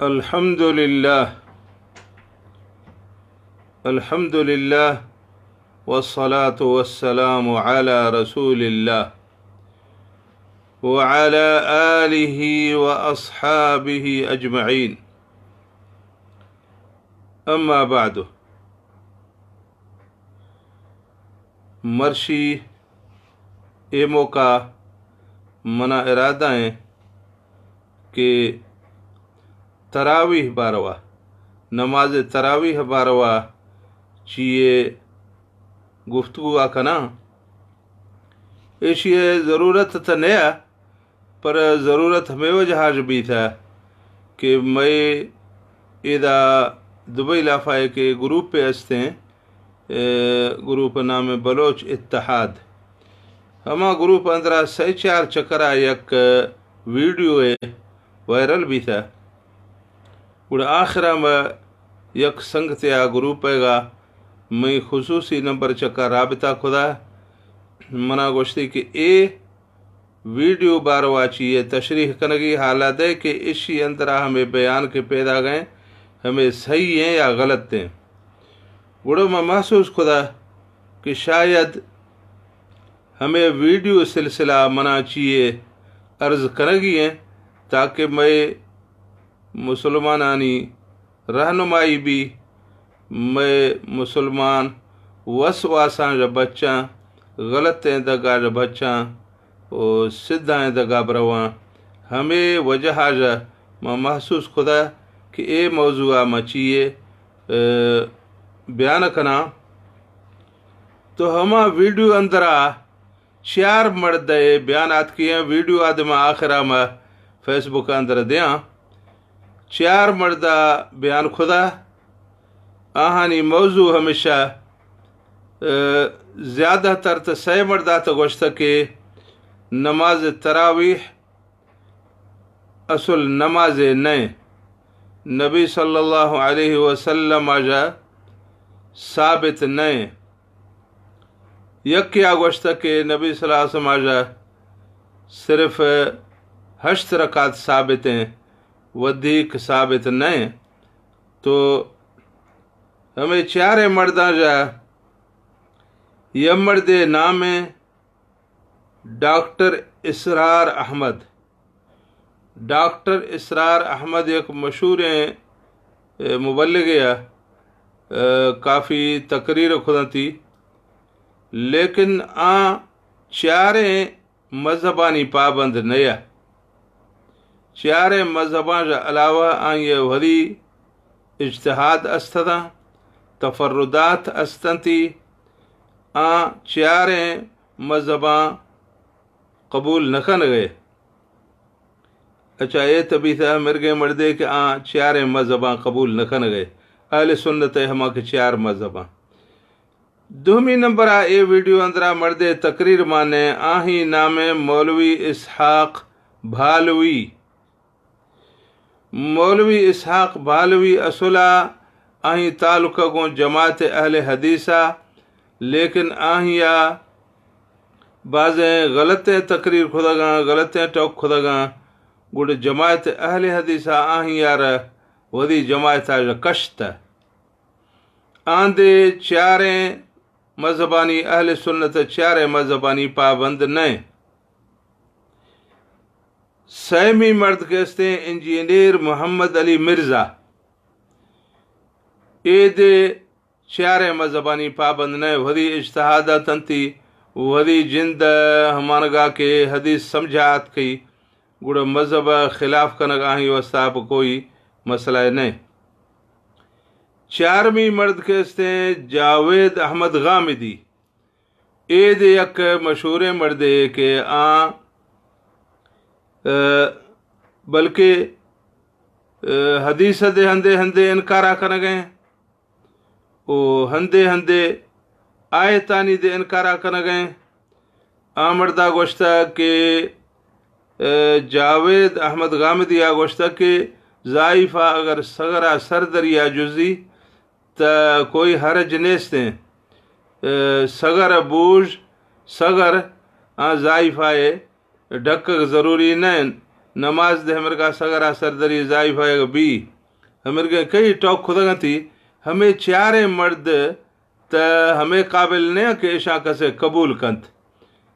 الحمد لله والصلاة والسلام على رسول الله وعلى آله وأصحابه أجمعين أما بعد مرشی یہ موقع منا ارادہ ہے کہ تراویح باروا نماز تراویح باروا چیئے گفتگو کنا ایشی ضرورت تو نیا پر ضرورت ہمیں وجہ بھی تھا کہ میں ادا دبئی لافائے کے گروپ پہ ہستے ہیں گروپ نام بلوچ اتحاد ہما گروپ اندرا سی چار چکرہ یک ویڈیو وائرل بھی تھا اور آخرہ میں یک سنگتیا گروپ گا میں خصوصی نمبر چکا رابطہ خدا منا گوشتی کہ اے ویڈیو باروا چیئے تشریح کنگی حالات ہے کہ اسی اندرا ہمیں بیان کے پیدا گئے ہمیں صحیح ہیں یا غلط ہیں گڑو میں محسوس خدا کہ شاید ہمیں ویڈیو سلسلہ منا چیئے عرض کنگی ہیں تاکہ میں مسلمانانی رہنمائی بھی میں مسلمان وسواساں جب بچاں غلط دگا جب بچاں اور سدھائیں دگا برواں ہمیں وجہ جا میں محسوس خدا کہ اے موضوع مچیے بیان کنا تو ہما ویڈیو اندرا چار مرد بیانات کیے ویڈیو آدم آخرہ میں فیس بک اندر دیاں چار مردہ بیان خدا آہانی موضوع ہمیشہ زیادہ تر تو سی مردہ تو گوشت کہ نماز تراویح اصل نماز نئے نبی صلی اللہ علیہ وسلم آجا ثابت نئے یک کیا گوشت کہ نبی صلی اللہ علیہ وسلم آجا صرف 8 رکعت ثابت ہیں ودیک ثابت نہیں تو ہمیں چارے مرداں جا یہ مرد نام ہے ڈاکٹر اسرار احمد ایک مشہور مبلغ ہے کافی تقریر خدا تھی لیکن چارے مذہبانی پابند نیا چارے مذہباں جا علاوہ یہ وری اجتہاد استدا تفردات استنتی چارے مذہباں قبول نکن گئے اچھا یہ تبھی تھا مرگے مردے کہ چارے مذہباں قبول نکن گئے اہل سنت ہما کے چار مذہباں دومی نمبر اے ویڈیو اندرا مردے تقریر مانے آہی نام مولوی اسحاق بھالوی اصلا آہیں تعلقہ کو جماعت اہل حدیثہ لیکن آہیا بعضیں غلطیں تقریر خدا غلطیں ٹوک خدا گڑ جماعت اہل حدیثہ آہیں یار ودی جماعت کشت آندے چاریں مذہبانی اہل سنت چاریں مذہبانی پابند نئے سیمی مرد کہتے ہیں انجینئر محمد علی مرزا دے چارے مذہبانی پابند نے وہی اجتہادہ تنتی وہی جند ہمانگا کے حدیث سمجھات کی گڑ مذہب خلاف کنگا ہی وستاب کوئی مسئلہ نہیں چارمی مرد کہتے ہیں جاوید احمد غامدی دے یک مشہور مرد کہ بلکہ حدیث دے ہندے انکارا کر گئے او ہندے آیتانی دے انکارا کر گئے مردہ گوشتا کہ جاوید احمد غامدی گوشتا کہ ضائفہ اگر سغرہ سردر یا جزی تا کوئی حرج نیستیں سغر بوجھ سغر ضائفہ ڈھک ضروری نہیں نماز دے ہمر کا سگرا سردری ضائف ہے بی ہمر کے کئی ٹوک خدا تھی ہمیں چارے مرد تا ہمیں قابل نہیں کہ عشاء کسے قبول کنت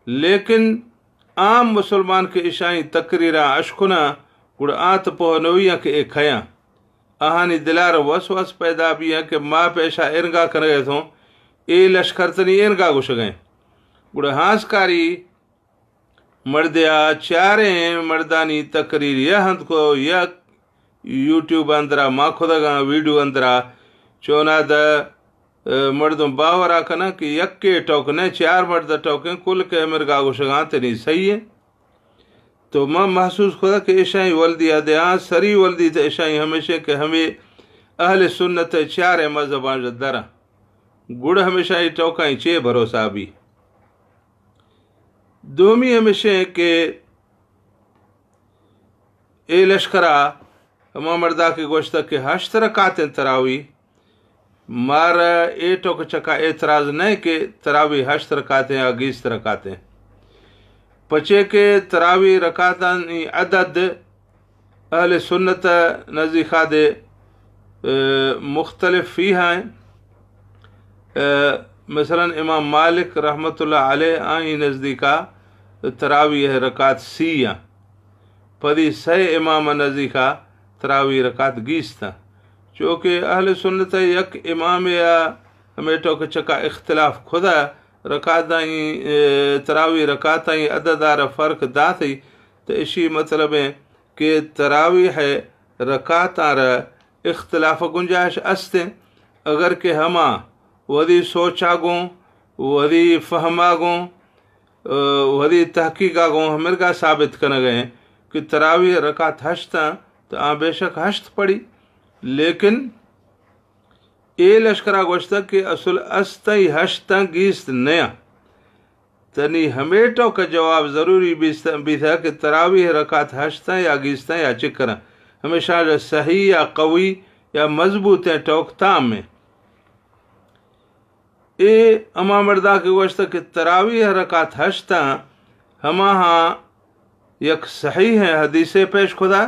لیکن عام مسلمان کے عشائی تقریرہ اشکنا گڑ آت پوہ نویاں کے ایک کھیاں آہانی دلار وسوس پیدا بھی ہے کہ ماں پیشہ ارگا کر گئے تھوں اے لشکرتنی ارگا گوش گئے گڑ ہانسکاری مردیا چارے مردانی تقریر یا ہند کو یا یوٹیوب اندرا ماں خدا گا ویڈیو اندرا چونا دا مردم باورا کنا کہ یک کے ٹوکنے چار مرد ٹوکیں کل کے مرگا گوشگاں تنی صحیح ہے تو میں محسوس خدا کہ عشائی ولدی ادیان سری ولدی تا عشائی ہمیشہ کہ ہمیں اہل سنت چار مذہبان جدرہ گڑ ہمیشہ ہی ٹوکائیں چے بھروسہ بھی دومی ہمیشہ کہ اے لشکرہ ہما مردہ کی گوشتہ کہ 8 رکعتیں تراوی مار اے ٹوک چکا اعتراض نہیں کہ تراوی 8 رکعتیں یا 20 رکعتیں پچے کے تراوی رکعتانی عدد اہل سنت نزدیکا دے مختلف فی ہیں مثلا امام مالک رحمۃ اللہ علیہ آئی نزدیکا تراوی رکعت 30 پدی 6 امام نزدیکا تراوی رکعت 20 تھا چونکہ اہل سنت یک امام یا ہمیں ٹوک چکا اختلاف خدا رکعتیں تراوی رکعتیں عددار فرق دا تھی تو اسی مطلب ہے کہ تراوی ہے رکعتار اختلاف گنجائش استے اگر کہ ہما ودی سوچا گوں ودی فہما گوں ودی تحقیقہ گوں ہمر کا ثابت کرنے گئے کہ تراوی رکعت 8 تو آن بے شک 8 پڑی لیکن اے لشکرہ گوشتا کہ اصل استی 8 گیست نیا تنی ہمیٹوں کا جواب ضروری بھی تھا کہ تراویح رکعت 8 یا گیستا یا چکرہ ہمیشہ جو صحیح یا قوی یا مضبوط ہیں ٹوک تام میں اے اما مردہ کی گوشتا کہ تراویح رکعت 8 ہما ہاں یک صحیح ہیں حدیث پیش خدا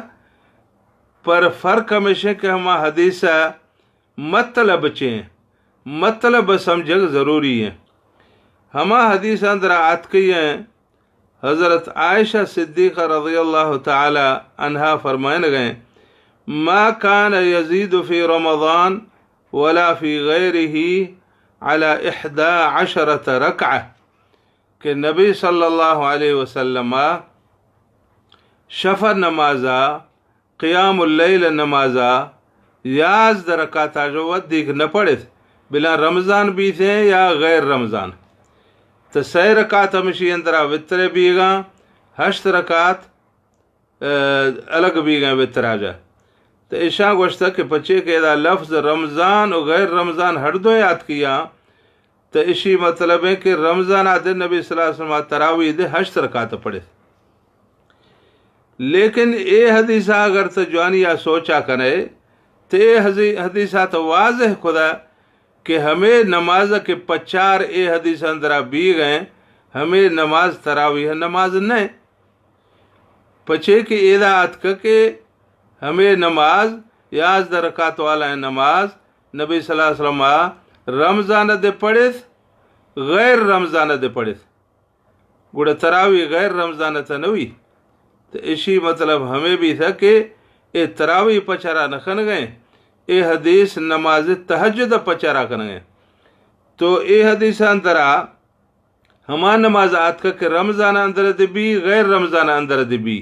پر فرق ہمیشہ کہ ہما حدیث مطلب چیں مطلب سمجھگ ضروری ہے ہما حدیث اندر آت کی ہیں حضرت عائشہ صدیقہ رضی اللہ تعالی عنہا فرمائن گئے ما کان یزید فی رمضان ولا فی غیرہ علی 11 رکعہ کہ نبی صلی اللہ علیہ وسلم شفع نمازہ قیام اللیل نمازہ 11 رکعت جو ودیک نہ پڑھے تھے بلا رمضان بھی تھے یا غیر رمضان تو 6 رکعت ہمشی اندرہ وطر بھی گا 8 رکعت الگ بھی گا وطر آجا تو عشاء گوشتا کہ پچے کہ دا لفظ رمضان و غیر رمضان ہر دو یاد کیا تو اسی مطلب ہے کہ رمضان آتے نبی صلی اللہ علیہ وسلم تراویح دے 8 رکعت پڑھے تھے لیکن اے حدیثہ اگر تو جوانی یا سوچا کرے تو اے حدیثہ تو واضح خدا کہ ہمیں نماز کے 4 اے حدیث اندرہ بھی گئے ہمیں نماز تراویح نماز نہیں پچھے کہ ایدات کا کہ ہمیں نماز 11 رکعت والا نماز نبی صلی اللہ علیہ وسلم رمضان دے پڑھے غیر رمضان دے پڑھے گوڑا تراویح غیر رمضان تا نوی تو اسی مطلب ہمیں بھی تھا کہ اے تراویح پچارا نکھن گئے اے حدیث نماز تہجد پچارا کن گئے تو اے حدیث اندرہ ہما نماز آت کا کہ رمضان اندر دے بھی غیر رمضان اندر دے بھی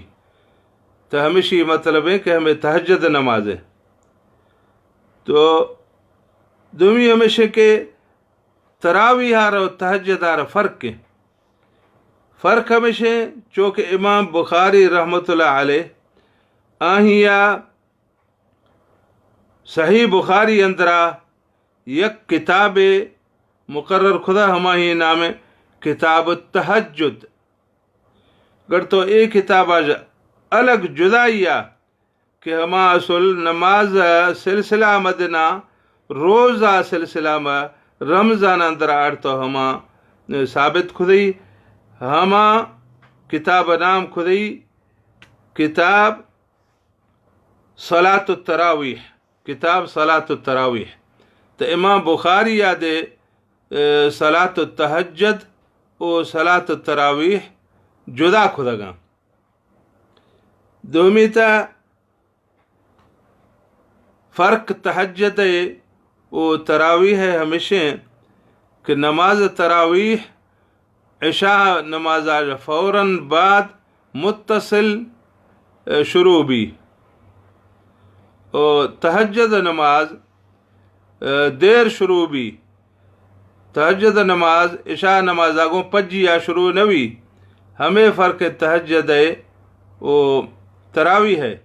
تو ہمیشہ مطلب ہے کہ ہمیں تہجد نماز ہے تو دومی ہمیشہ کہ تراویح اور تہجد اور فرق ہمیشہ چونکہ امام بخاری رحمۃ اللہ علیہ آہیا صحیح بخاری اندرہ یک کتاب مقرر خدا ہماہی نام کتاب التہجد گر تو ایک کتاب الگ جدائیا کہ ہما اصل نماز سلسلہ مدنہ روزہ سلسلہ میں رمضان اندر آڑتو ہما ثابت خدی ہما کتاب نام خدی کتاب صلاۃ التراویح، کتاب صلاۃ التراویح تو امام بخاری یادے صلاۃ التہجد و صلاۃ التراویح جدا کھدگاں دومیتا فرق تہجد و تراویح ہے ہمیشہ کہ نماز تراویح عشاء نماز فوراً بعد متصل شروع بھی، اور تہجد نماز دیر شروع بھی. تہجد نماز عشاء نماز آگوں پجی یا شروع نوی، ہمیں فرق تہجد ہے وہ تراویح ہے.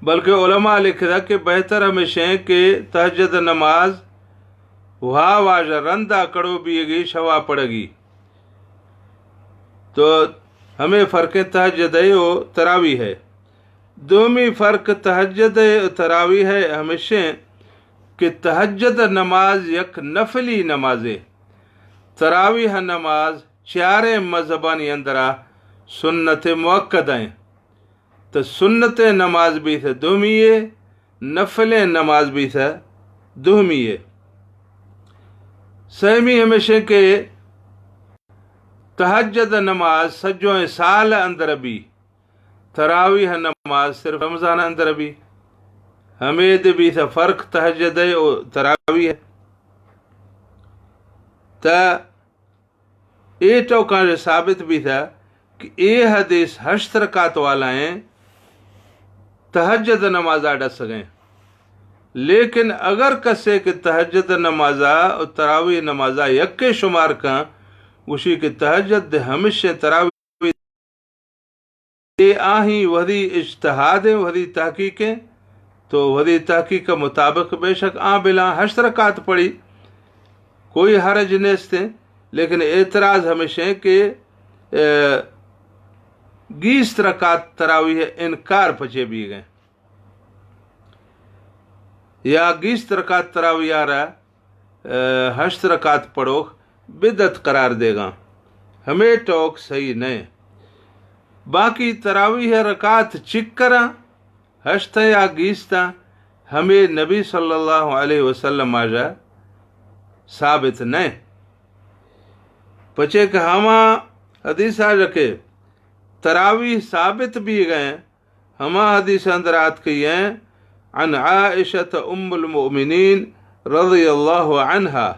بلکہ علماء لکھا کہ بہتر ہمیشہ کہ تہجد نماز وہاں واجہ رندہ کڑو بیگی شوا پڑے گی، تو ہمیں فرق تہجد ہے وہ تراویح ہے. دومی فرق تہجد تراویح ہے ہمیشہ کہ تہجد نماز یک نفلی نماز ہے، تراویح نماز چارے مذہبانی اندرا سنت موقد ہیں. تو سنت نماز بھی تھے دومی ہے، نفل نماز بھی تھا دومی ہے. سہمی ہمیشہ کہ تہجد نماز سجوں سال اندر بھی، تراویح نماز صرف رمضان اندر بھی. ہمیں بھی تھا فرق تہجد ہے اور تراویح ہے. تا یہ ٹوکان ثابت بھی تھا کہ یہ حدیث 8 رکعت والا ہیں تہجد نماز آڈا سگیں. لیکن اگر کسے کہ تہجد نمازہ اور تراویح نمازہ یک کے شمار کا اسی کہ تہجد ہمیشہ تراویح آہیں وحدی اجتہاد ہیں وحدی تحقیقیں، تو وحدی تحقیق کا مطابق بے شک بلا 8 رکعت پڑی کوئی حرج نیست ہے. لیکن اعتراض ہمیشہ کہ 20 رکعت تراویح انکار پچے بھی گئے، یا 20 رکعت تراویح آ رہا 8 رکعت پڑھو بدعت قرار دے گا، ہمیں ٹوک صحیح نہیں. باقی تراویح رکعت چکرا 8 یا 20 ہمیں نبی صلی اللہ علیہ وسلم آجا ثابت نہیں. پچے کہ ہما حدیث آ رکھے تراویح ثابت بھی گئے، ہما حدیث اندرات کی ہیں عن عائشة ام المؤمنین رضی اللہ عنہا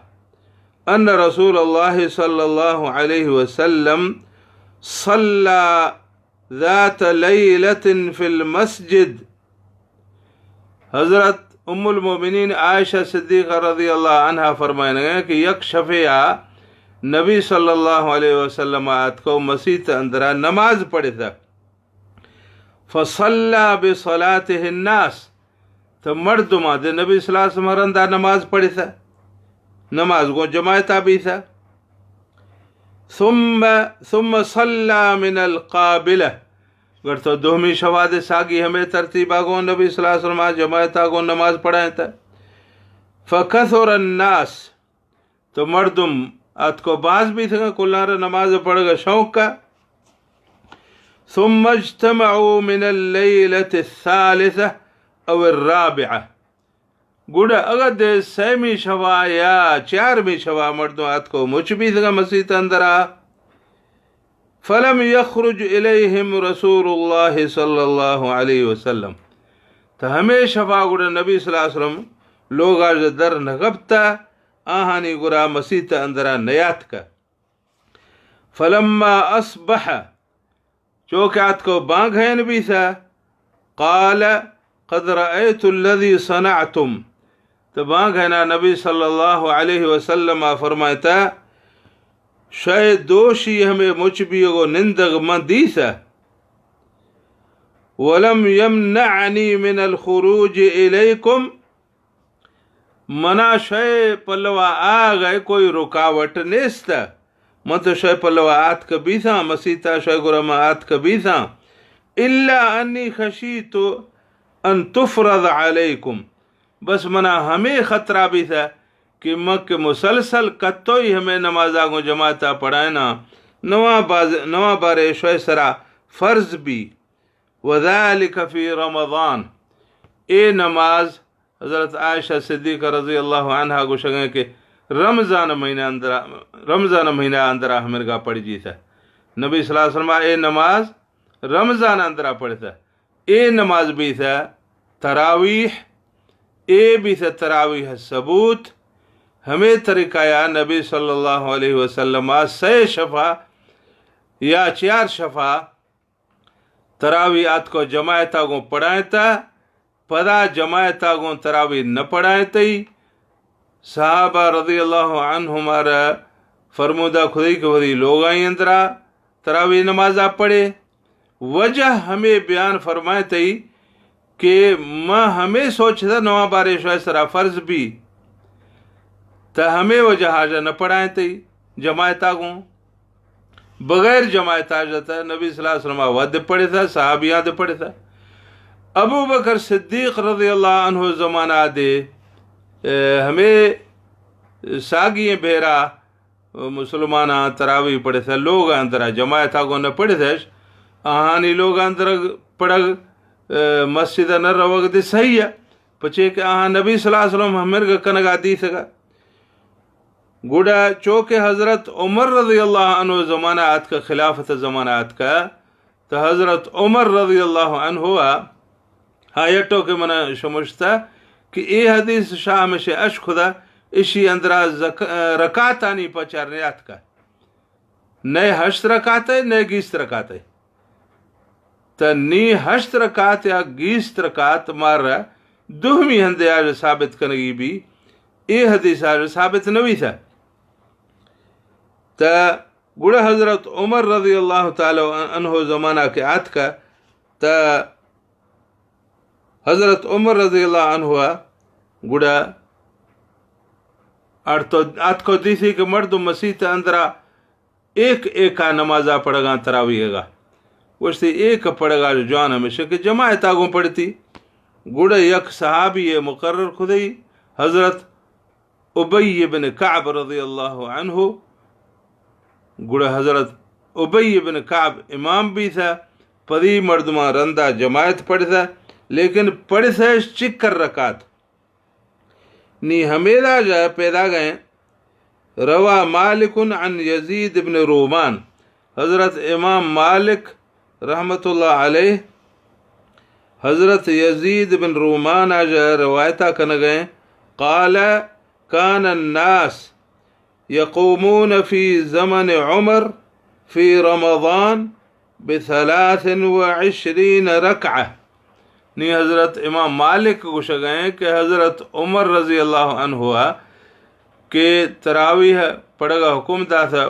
ان رسول اللہ صلی اللہ علیہ وسلم صلی ذات لیلت فی المسجد. حضرت ام المؤمنین عائشہ صدیقہ رضی اللہ عنہا فرمائیں گے کہ یک شفیع نبی صلی اللہ علیہ وسلم آت کو مسجد اندرا نماز پڑھے تھا. فصلی بصلاته الناس، تو مردمہ دے نبی صلی اللہ علیہ وسلم رندہ نماز پڑھے تھا، نماز کو جماعتہ بھی تھا. ثم صلی من القابلہ، گر تو دومی شواد ساگی ہمیں ترتیبہ کو نبی صلی اللہ علیہ وسلم جماعتہ کو نماز پڑھائیں تھا. فکثر الناس، تو مردم ات کو باز بھی تھا کلار نماز پڑھ گا شوق کا. ثم اجتمعوا من اللیلة الثالثة او الرابعة، گوڑا اگر دے سیمی شوا یا 4ویں شوا مردوں آت کو مچ بھی تھا مسجد اندرا. فلم یخرج الیہم رسول اللہ صلی اللہ علیہ وسلم، تو ہمیں شفا گوڑا نبی صلی اللہ علیہ وسلم لوگ آج در نغبتا آہانی گوڑا مسجد اندرا نیات کا. فلما اصبح، چوکات کو بانگ ہے نبی سا، قال قد رأیت الذی صنعتم، تو بانگ ہے نا نبی صلی اللہ علیہ وسلم فرمائتا شاید دوشی ہمیں مچ بھی گو نندگ من دیسا. ولم یمنعنی من الخروج الیکم، منا شے پلوا آ گئے کوئی رکاوٹ نیستا. من تو شے پلوا آت کبھی تھا مسیطہ شے گرما آت کبھی تھا. الا انی خشیت ان تفرض علیکم، بس منا ہمیں خطرہ بھی تھا کہ مکہ مسلسل کتو ہی ہمیں نماز آگوں جماعتہ پڑھائنا نواں بارے شوئے سرا فرض بھی وذالک فی رمضان. اے نماز حضرت عائشہ صدیقہ رضی اللہ عنہ گوشگیں کہ رمضان مہینہ اندرا ہمرگا پڑھ جی تھا. نبی صلی اللہ علیہ وسلم اے نماز رمضان اندرا پڑھتا. اے نماز بھی تھا تراویح، اے بھی تھا تراویح ثبوت. ہمیں طریقہ یا نبی صلی اللہ علیہ وسلم 6 شفا یا 4 شفا تراویحات کو جماعت آگوں پڑھائیں تا، پدا جماعت آگوں تراویح نہ پڑھائیں تی. صحابہ رضی اللہ عنہم فرمودہ خدی کے وری لوگ آئیں اندرا تراویح نماز آپ پڑھے. وجہ ہمیں بیان فرمائے تی کہ ماں ہمیں سوچتا نواں بارے شوئے سرا فرض بھی تا ہمیں وجہ حاجہ نہ پڑھائیں تی جماعت آگوں. بغیر جماعت آجا تھا نبی صلی اللہ علیہ وسلم ود پڑھے تھا، صحابیاں دے پڑھے تھا. ابو بکر صدیق رضی اللہ عنہ زمانہ دے ہمیں ساگی بھیرا مسلمانہ تراویح پڑھے تھا. لوگ اندرا جماعت آگوں نہ پڑھے تھا. آہانی لوگ اندر پڑھگ مسجد نہ روگ دے صحیح ہے پچے کہ آہاں نبی صلی اللہ علیہ وسلم ہمیں کنگا دی سکا. گوڑا چونکہ حضرت عمر رضی اللہ عنہ زمانہ آت کا خلافت زمانہ آت کا تو حضرت عمر رضی اللہ عنہ ہوا آیتوں کے منع شمشتا کہ اے حدیث شاہ میں سے اش خدا اسی اندرا رکعت آنی پچارنے آت کا نئے 8 رکعت ہے نئے 20 رکعت ہے. تا نی 8 رکعت یا 20 رکعت مار رہا دوہمی ہندے آج ثابت کنگی بھی اے حدیث آج ثابت نوی تھا. تا گوڑا حضرت عمر رضی اللہ تعالی عنہ زمانہ کے آت کا تا حضرت عمر رضی اللہ عنہ گوڑا آت کو دیسی کہ مرد مسیح اندرا ایک کا نمازہ پڑھگا تراویح گا وشتی ایک پڑھگا جو جوان ہمیشہ کہ جماعت آگوں پڑھتی. گوڑا یک صحابی مقرر خدای حضرت ابی بن کعب رضی اللہ عنہ. گوڑا حضرت ابی بن کعب امام بھی تھا، پدی مردمہ رندہ جماعت پڑھتا لیکن پڑھتا چکر رکعت نی ہمیدہ جا پیدا گئے. روا مالک عن یزید بن رومان. حضرت امام مالک رحمت اللہ علیہ حضرت یزید بن رومان آجا روایتہ کن گئے. قال كان الناس يقومون في زمن عمر في رمضان ب23 رکعہ. نی حضرت امام مالک گوش گئے کہ حضرت عمر رضی اللہ عنہ ہوا کہ تراویح پڑھگا حکم دا تھا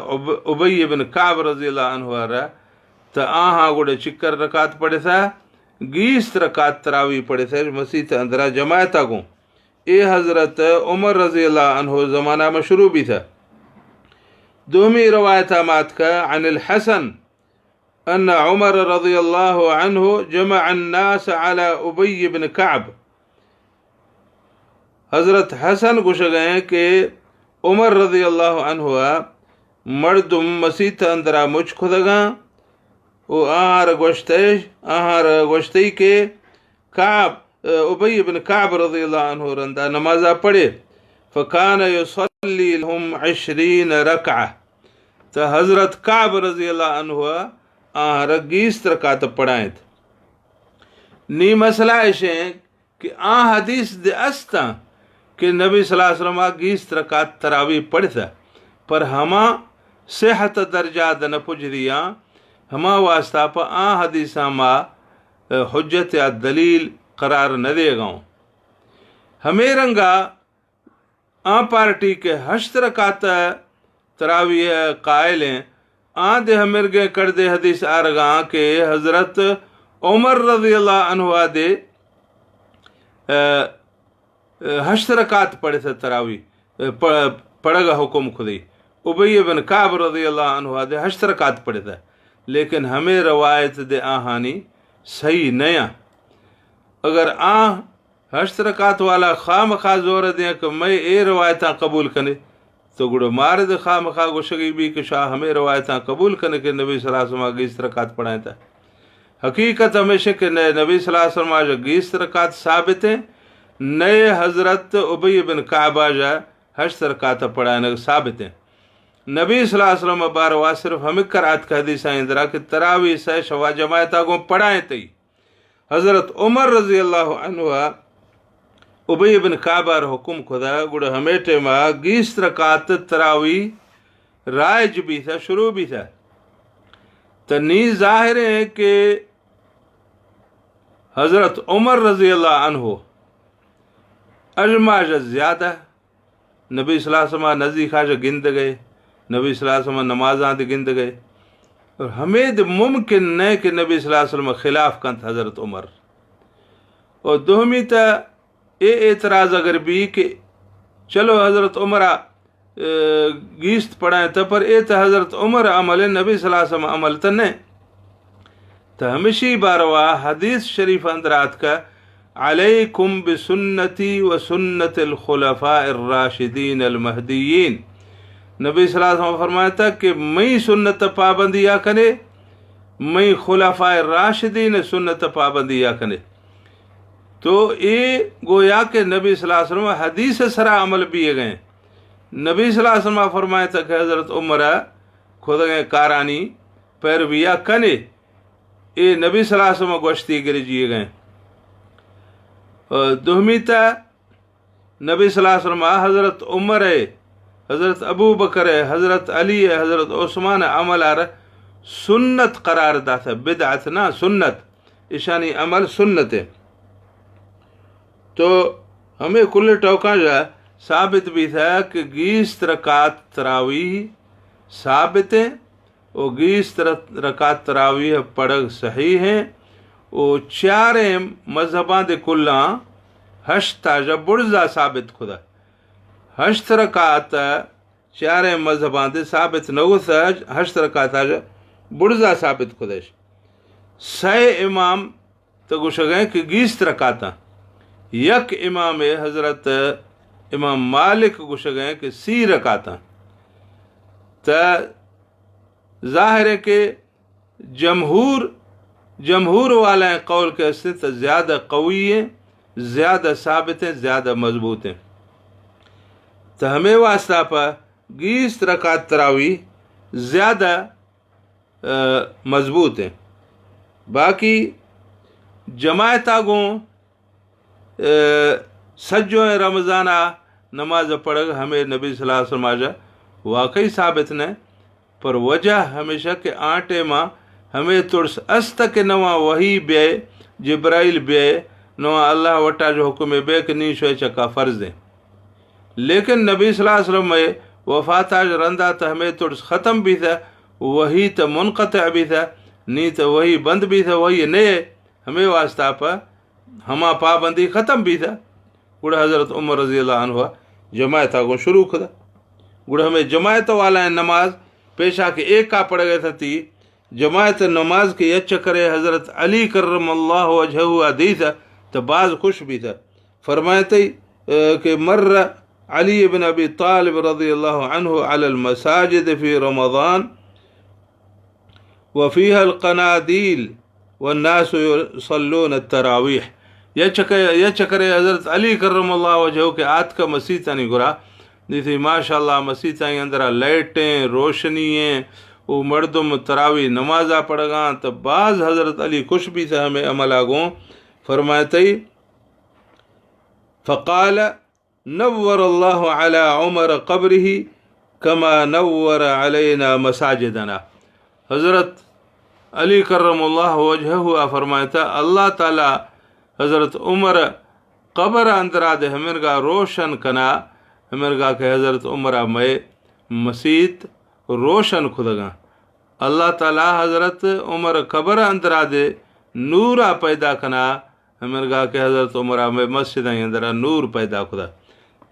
ابی بن کعب رضی اللہ عنہ رہا تا آہاں گوڑے چکر رکعت پڑھے تھا 20 رکعت تراویح پڑھے تھے مسیح اندرا جماعت آگوں. اے حضرت عمر رضی اللہ عنہ زمانہ میں شروع بھی تھا. دومی روایت آمات کا عن الحسن ان عمر رضی اللہ عنہ جمع الناس على ابی بن کعب. حضرت حسن گوش گئے کہ عمر رضی اللہ عنہ مردم مسیح اندرا مجھ خدگاں او آہار گوشتی کے کعب ابی بن کعب رضی اللہ عنہ رندہ نمازہ پڑھے. فکان یصلی لهم 20 رکعہ. تو حضرت کعب رضی اللہ عنہ آہار 20 رکعت پڑھائیں تھے. نی مسئلہ ایشیں کہ حدیث دے استا کہ نبی صلی اللہ علیہ وسلم 20 رکعت تراویح پڑھتا پر ہما صحت درجات نہ پجریاں ہما واسطہ پا حدیثاں ما حجت یا دلیل قرار نہ دے گاؤں. ہمیں رنگا پارٹی کے 8 رکعت تراویح قائل ہیں دے ہمرگے کر دے حدیث آرگاں کہ حضرت عمر رضی اللہ عنہ دے 8 رکعت پڑھے تھے تراویح پڑھگا حکم خودی. ابی بن کعب رضی اللہ عنہ دے 8 رکعت پڑھے تھے لیکن ہمیں روایت دے آہانی صحیح نیا. اگر 8 رکعت والا خواہ مخواہ زور دیں کہ میں اے روایتاں قبول کنے تو گڑو مارد خواہ مخواہ گوشگی بھی کہ شاہ ہمیں روایتاں قبول کنے کہ نبی صلی اللہ علیہ وسلم 20 رکعت پڑھائیں تھا. حقیقت ہمیشہ کہ نئے نبی صلی اللہ علیہ وسلم آجا 20 رکعت ثابت ہیں، نئے حضرت ابی بن کعب آجا 8 رکعت پڑھانے ثابت ہیں۔ نبی صلی اللہ علیہ وسلم باروا صرف ہمیں قرات کا حدیث آئیں درا کہ تراویح سے شوا جماعت آگوں پڑھائیں تھی۔ حضرت عمر رضی اللہ عنہ ابی بن کعب حکم خدا گڑ ہمیٹے ماں 20 رکعت تراویح رائج بھی تھا، شروع بھی تھا۔ تو نی ظاہر ہے کہ حضرت عمر رضی اللہ عنہ اجماع زیادہ نبی صلی اللہ علیہ وسلم نزدیک آج گند گئے، نبی صلی اللہ علیہ وسلم نمازاں گند گئے، اور ہمیں ممکن نہیں کہ نبی صلی اللہ علیہ وسلم خلاف کنت حضرت عمر۔ اور دومی تا اے اعتراض اگر بھی کہ چلو حضرت عمرہ گیست پڑھائیں تا پر اے تا حضرت عمر عمل نبی صلی اللہ علیہ وسلم عمل تا نہیں، تو ہمیشی باروا حدیث شریف اندرات کا علیکم بسنتی و سنت الخلفاء الراشدین المہدیین، نبی صلی اللہ علیہ وسلم فرمایا تھا کہ میں سنت پابندیاں کنے، میں خلفاء الراشدین سنت پابندیاں کنے۔ تو یہ گویا کہ نبی صلی اللہ علیہ وسلم حدیث سرا عمل بھی گئے۔ نبی صلی اللہ علیہ وسلم فرمایا تھا کہ حضرت عمرہ خود گئے کارانی پیرویا کنے، یہ نبی صلی اللہ علیہ وسلم گوشتی گری جیے گئے۔ دومی تا نبی صلی اللہ علیہ وسلم حضرت عمر ہے، حضرت ابو بکر ہے، حضرت علی ہے، حضرت عثمان عمل سنت قرار دا تھا، بدعت نہ سنت، اشانی عمل سنت ہے۔ تو ہمیں کل ٹوکا جا ثابت بھی تھا کہ 20 رکعت تراویح ثابت ہیں، اور 20 رکعت تراویح پڑھ صحیح ہیں، اور 4 مذہبان دے کلاں 8 جب برزا ثابت خدا 8 رکعت 4 مذہبان دے ثابت نو تھا، 8 رکعت برزا ثابت خدش 6 امام تو گوش گئے کہ 20 رکعت، یک امام حضرت امام مالک گوش گئے کہ 30 رکعت۔ تو ظاہر ہے کہ جمہور والا قول کے تو زیادہ قوی ہیں، زیادہ ثابت ہیں، زیادہ مضبوط ہیں۔ تو ہمیں واسطہ پر 20 رکعت تراویح زیادہ مضبوط ہیں۔ باقی جماعت آگوں سجوں رمضانہ نماز پڑھ ہمیں نبی صلی اللہ علیہ وسلم آجا واقعی ثابت نہیں، پر وجہ ہمیشہ کہ آٹے ماں ہمیں ترس استک نواں وہی بے جبرائیل بے نواں اللہ وٹا جو حکم بے کہ نہیں شوئے چکا فرض دیں، لیکن نبی صلی اللہ علیہ وسلم میں وفات آج رندہ تا ہمیں ترس ختم بھی تھا، وہی تا منقطع بھی تھا، نہیں تا وہی بند بھی تھا، وہی نئے ہمیں واسطہ پا ہما پابندی ختم بھی تھا۔ گوڑا حضرت عمر رضی اللہ عنہ جماعت آگوں شروع کھدا، گوڑا ہمیں جماعت والا نماز پیشا کے ایک کا پڑھ گئے تھا، جماعت نماز کے یہ چکرے حضرت علی کرم اللہ وجہہ دی تھا، تو بعض خوش بھی تھا، فرمایا تھا کہ مر علی بن ابی طالب رضی اللہ عنہ علی المساجد فی رمضان وفیها القنادیل والناس يصلون التراویح، یہ چکرے حضرت علی کرم اللہ وجہہ کے آت کا مسیح نہیں گرا دیتی، ماشاءاللہ مسیح تائیں اندرہ لائٹیں روشنییں، وہ مردم تراویح نمازہ پڑھ گاں، تو بعض حضرت علی خوش بھی تھا ہمیں عمل آگوں، فرماتے فقال نور اللہ علی عمر قبرہ کما نور علینا مساجدنا، حضرت علی کرم اللہ وجہہ فرماتا اللہ تعالی حضرت عمر قبر اندرا دے ہمرگا روشن کنا، ہمرگا کہ حضرت عمرہ میں مسیت روشن خدگاں، اللہ تعالی حضرت عمر قبر اندرا دے نورا پیدا کنا، ہمرگا کہ حضرت عمرہ میں مسجد اندرا نور پیدا خدا۔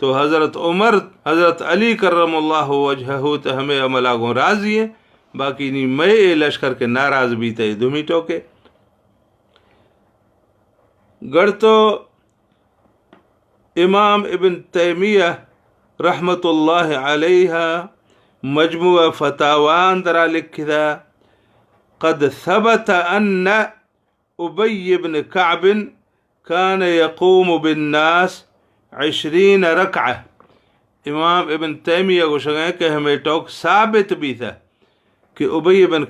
تو حضرت عمر حضرت علی کرم اللہ وجہہ تو ہمیں عمل آگوں راضی ہیں، باقی نہیں میں لشکر کے ناراض بھی تھے دمی ٹوکے گڑ۔ تو امام ابن تیمیہ رحمت اللہ علیہ مجموع فتاوان درا لکھدا قد ثبت ان ابی بن کعب کان یقوم بالناس 20 رکعہ. امام ابن تیمیہ کو شگیں کہ ہمیں ٹوک ثابت بھی تھا کہ ابی بن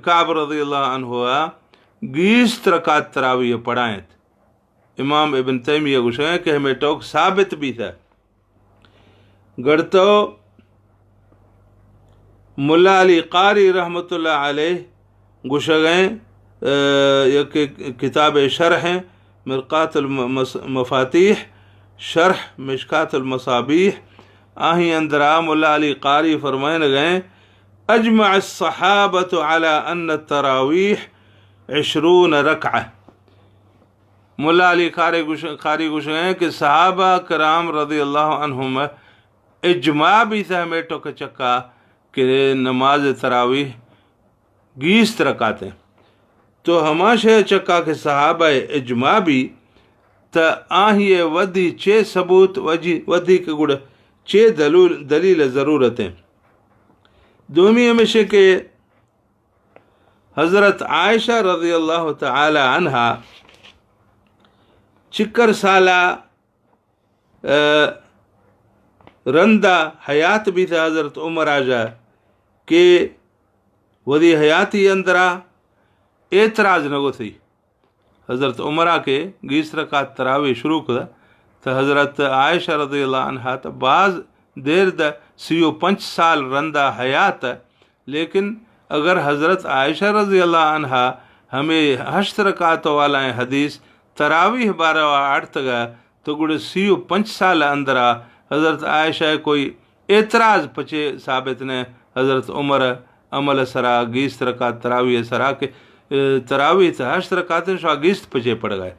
کعب رضی اللہ عنہ 20 رکعت تراویح پڑھائیں. امام ابن تیمیہ کو شگیں کہ ہمیں ٹوک ثابت بھی تھا. گڑتو ملا علی قاری رحمۃ اللہ علیہ گشگیں یک کتاب شرح ہیں مرقات المفاتیح شرح مشکات المصابیح آہیں اندرا ملا علی قاری فرمائن گئے اجمع الصحابۃ علی ان التراویح 20 رکعہ. ملا علی قاری گشگیں کہ صحابہ کرام رضی اللہ عنہم اجماع بھی تھا ہمیں ٹوک چکا کہ نماز تراویح 20 رکعتیں. تو ہماشہ چکا کہ صحابہ اجماع بھی تا آہی ودی 6 ثبوت ودی کے گڑ 6 دلیل ضرورتیں. دومی ہمیشہ کہ حضرت عائشہ رضی اللہ تعالی عنہا چکر سالہ رندہ حیات بھی تھا حضرت عمر آجا کہ ودی حیاتی اندرا اعتراض نگو تھی. حضرت عمرہ کے 20 رکعت تراویح شروع کر تو حضرت عائشہ رضی اللہ عنہ تو بعض دیر 35 سال رندہ حیات. لیکن اگر حضرت عائشہ رضی اللہ عنہ ہمیں 8 رکعت والا حدیث تراویح 12 گا تو گڑ 35 سال اندرا حضرت عائشہ کوئی اعتراض پچے ثابت نے حضرت عمر عمل سرا 20 رکعت تراویح سرا کہ تراویح تا 8 رکعت شو 20 پچے پڑ گئے.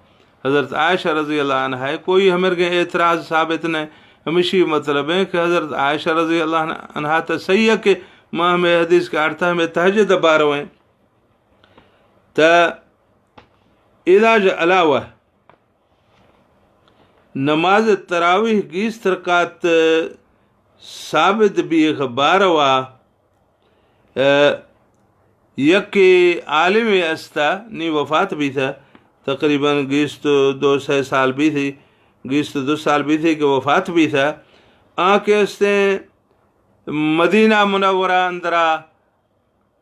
حضرت عائشہ رضی اللہ عنہ کوئی ہمیں اعتراض ثابت نے. ہمیشہ مطلب ہے کہ حضرت عائشہ رضی اللہ عنہ تو صحیح ہے کہ ماں ہمیں حدیث کا ارتھا ہمیں تہجد بارو ہیں تا علاج علاوہ نماز تراویح 20 رکعت ثابت بھی خبار ہوا. یک عالم استا نی وفات بھی تھا تقریباً 2 سال بھی تھی 2 سال بھی تھی کہ وفات بھی تھا. آنکھ استے مدینہ منورہ اندرا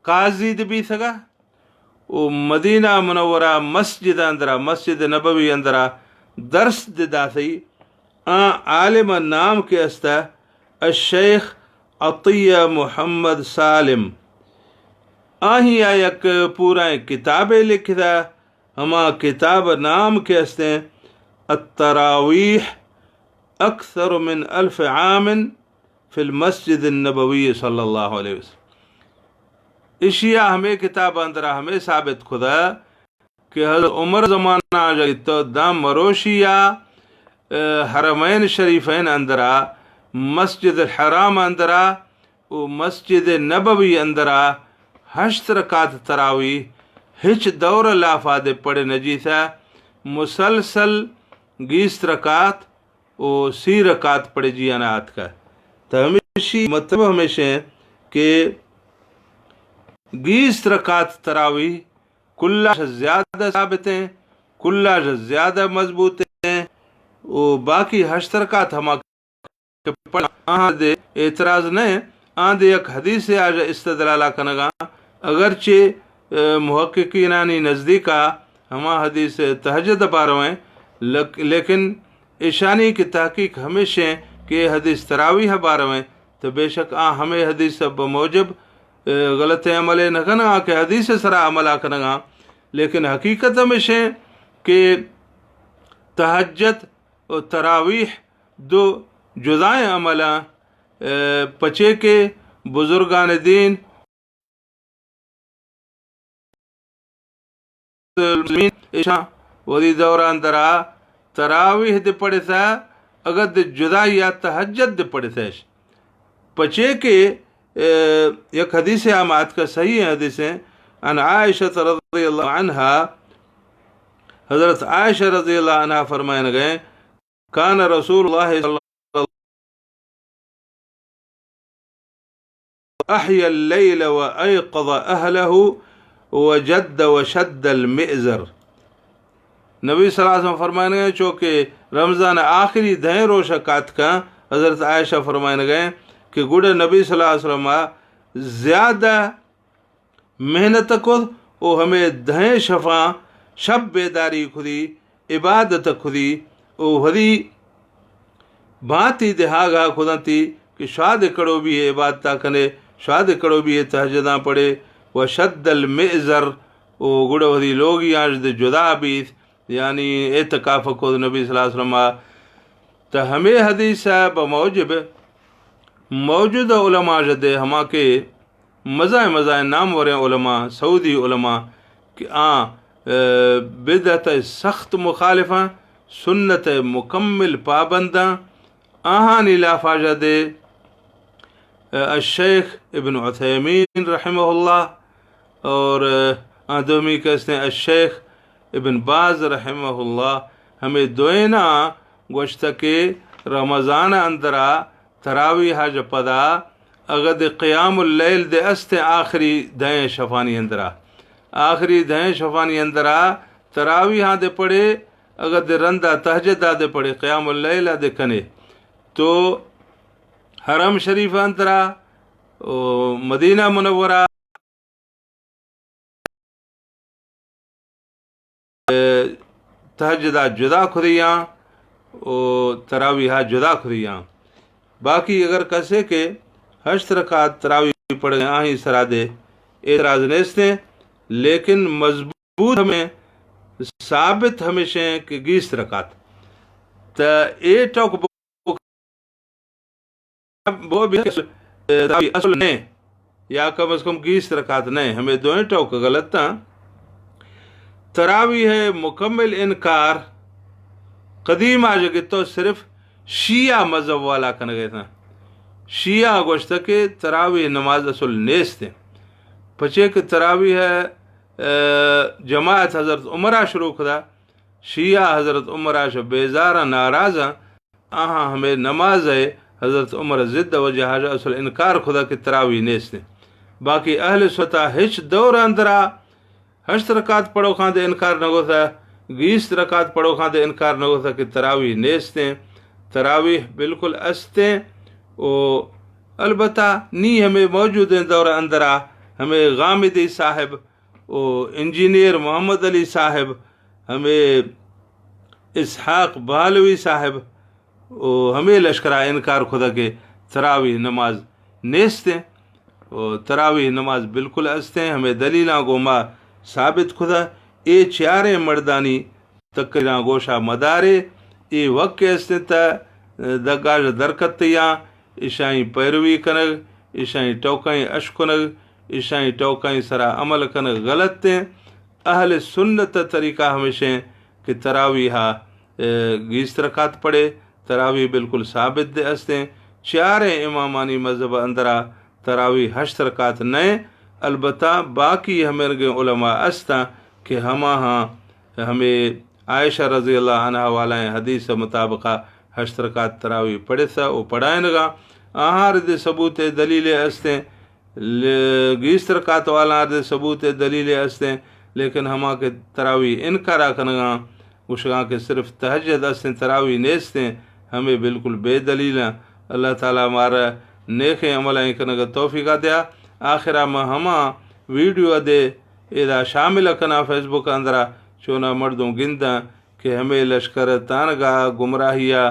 قاضی بھی سگا وہ مدینہ منورہ مسجد اندرا مسجد نبوی اندرا درس دا تھی. عالم نام کے استا الشیخ عطیہ محمد سالم آہی یک پورا کتابیں لکھتا. ہما کتاب نام کے استے التراویح اکثر من 1000 عام فی المسجد النبوی صلی اللہ علیہ وسلم. اشیاء ہمیں کتاب اندرا ہمیں ثابت خدا کہ حضرت عمر زمانہ آجائی تو دام مروشیہ حرمین شریفین اندرا مسجد الحرام اندرا و مسجد نبوی اندرا 8 رکعت تراویح ہچ دور لافاد پڑے نجی تھا. مسلسل 20 رکعت و 30 رکعت پڑے جی انات کا. تو ہمیشہ مطلب ہمیشہ کہ 20 رکعت تراویح کلہ زیادہ ثابت ہیں کلہ زیادہ مضبوط ہیں. و باقی 8 رکعت ہما پڑھا دے اعتراض نہیں آن دے ایک حدیث سے آج استدلالہ کنگا اگرچہ محققینانی نزدیکا ہما حدیث تہجد بارویں لیکن ایشانی کی تحقیق ہمیشہ کہ حدیث تراویح بارویں تو بے شک ہمیں حدیث بموجب غلط عمل نہ کرنا کہ حدیث سرا عملہ کرنا. لیکن حقیقت ہمیشہ کہ تہجد و تراویح 2 جدائیں عملہ پچے کے بزرگان دین وہی دوران درا تراویح دے پڑے تھا اگر دے جدا یا تہجد دے پڑے تھا پچے کے یک حدیث آمات کا صحیح حدیث ہے ان عائشہ رضی اللہ عنہ حضرت عائشہ رضی اللہ عنہ فرمائن گئے کان رسول اللہ صلی اللہ احیا اللیل و ایقظ اہلہ وجد وشد المئزر. نبی صلی اللہ علیہ وسلم فرمائیں گے چونکہ رمضان آخری دہیں روشکات کا حضرت عائشہ فرمائیں گے کہ گوڑے نبی صلی اللہ علیہ وسلم زیادہ محنت کو او ہمیں دہیں شفا شب بیداری خودی عبادت خودی او ہدی بھانتی دہاگا خودتی کہ شاد کڑو بھی ہے عبادتہ کنے شاد کڑو بھی ہے تہجداں پڑے وشد المئزر او گڑو ہدی لوگی آج دے جدا بیت یعنی اعتکاف کو نبی صلی اللہ علیہ وسلم تو ہمیں حدیث ہے بموجب موجود علماء جدے ہما کے مزہ نامور علماء سعودی علماء کہ بدعت سخت مخالفاں سنت مکمل پابنداں آہانی لافا جدے الشیخ ابن عثیمین رحمہ اللہ اور دومی کہتے ہیں الشیخ ابن باز رحمہ اللہ ہمیں دوینا گوشت کے رمضان اندرا تراویح جپدا اگد قیام اللیل دے است آخری دہیں شفانی اندرا آخری دہیں شفانی اندرا تراویح دے پڑے اگد رندہ تہجدہ دے پڑے قیام اللیل دے کنے تو حرم شریف اندرا مدینہ منورہ تہجدہ جدا کھدیاں او تراویح جدا کھدیاں. باقی اگر کسے کہ 8 رکعت تراویح پڑھ گئے آہیں سرا دے اعتراض نیستے لیکن مضبوط ہمیں ثابت ہمیشہ کہ 20 رکعت تا اے ٹوک وہ بھی اصل نہیں یا کم از کم 20 رکعت نہیں ہمیں دوئیں ٹوک غلط تھا. تراویح ہے مکمل انکار قدیم آ جگہ تو صرف شیعہ مذہب والا کن گئے تھا شیعہ گوشت کے تراویح نماز اصل نیست پچے کہ تراویح ہے جماعت حضرت عمرہ شروع کدا شیعہ حضرت عمرہ شو بیزارہ ناراضہ آہاں ہمیں نماز ہے حضرت عمر ضد وجہ حاجہ اصل انکار خدا کہ تراویح نیست. باقی اہل سطح ہچ دور اندرا 8 رکعت پڑھو خان دے انکار نہ ہوتا 20 رکعت پڑھو خان دے انکار نہ ہوتا کہ تراویح نیستیں تراویح بالکل استیں او البتہ نی ہمیں موجود ہیں دور اندرا ہمیں غامدی صاحب او انجینئر محمد علی صاحب ہمیں اسحاق بہلوی صاحب او ہمیں لشکرہ انکار خدا کے تراویح نماز نیستیں او تراویح نماز بالکل استیں ہمیں دلیلاں گوما ثابت خدا اے چارے مردانی تکریاں گوشہ مدارے اے وقت استیں تا دگاج درکتیاں اشائیں پیروی کنگ اشائیں ٹوکائیں اشکنگ اشائیں ٹوکائیں سرا عمل کنگ غلط تیں اہل سنت طریقہ ہمیشہ کہ تراویح 20 رکعت پڑھے تراویح بالکل ثابت دے استیں چارے امامانی مذہب اندرا تراویح 8 رکعت نئے البتہ باقی ہمیں علماء استا کہ ہمیں عائشہ رضی اللہ عنہ والا حدیث مطابقہ 8 رکعت تراویح پڑھے تھا وہ پڑھائیں گا آہار دے ثبوت دلیل استیں 20 رکعت والا دے ثبوت دلیل استیں لیکن ہما کے تراویح انکارا کنگا گوشگاں کے صرف تہجد استیں تراویح نیستیں ہمیں بالکل بے دلیل ہیں. اللہ تعالیٰ ہمارا نیک عملیں کنگا توفیقہ دیا. آخرہ میں ہما ویڈیو دے ادا شامل کنا فیس بک اندرا چونا مردوں گندہ کہ ہمیں لشکر تانگاہ گمراہیہ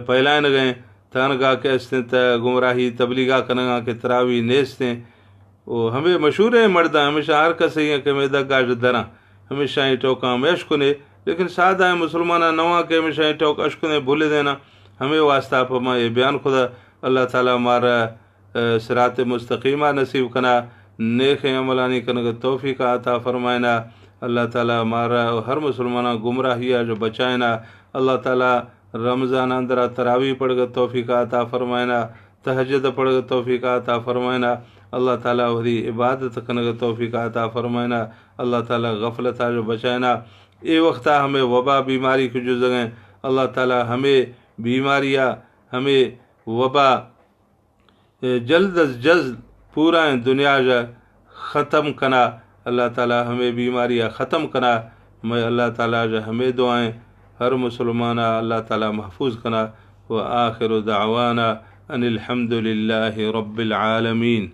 پہلائن گئے تانگاہ کے استیں گمراہی تبلیغہ کنگا کے تراویح نیستیں وہ ہمیں مشہور ہے مردہ ہمیشہ ہر کسی ہیں کہ میں دگاج درہ ہمیشہ ہی ٹوکاں میں اشکنے لیکن سادہ ہے مسلمانہ نواں کے ہمیشہ ہی ٹوک اشکنے بھولے دینا ہمیں واسطہ پما یہ بیان خدا اللہ تعالیٰ ہمارا صراط مستقیمہ نصیب کنا نیک عملانی کنگ توفیق عطا فرمائنا اللہ تعالیٰ ہمارا ہر مسلمانہ گمراہیہ جو بچائنا اللہ تعالیٰ رمضان اندرا تراویح پڑھ کر توفیق عطا فرمائنا تہجد پڑھ کر توفیق عطا فرمائنا اللہ تعالیٰ وہی عبادت کنگ توفیق عطا فرمائنا اللہ تعالیٰ غفلت جو بچائنا اے وقتہ ہمیں وبا بیماری کی جو جگہیں اللہ تعالیٰ ہمیں بیماریاں ہمیں وبا جلد از جلد پورا دنیا جا ختم کنا، اللہ تعالیٰ ہمیں بیماریاں ختم کنا، میں اللہ تعالیٰ جو ہمیں دعائیں ہر مسلمانہ اللہ تعالیٰ محفوظ کنا. وآخر دعوانا ان الحمد للہ رب العالمین.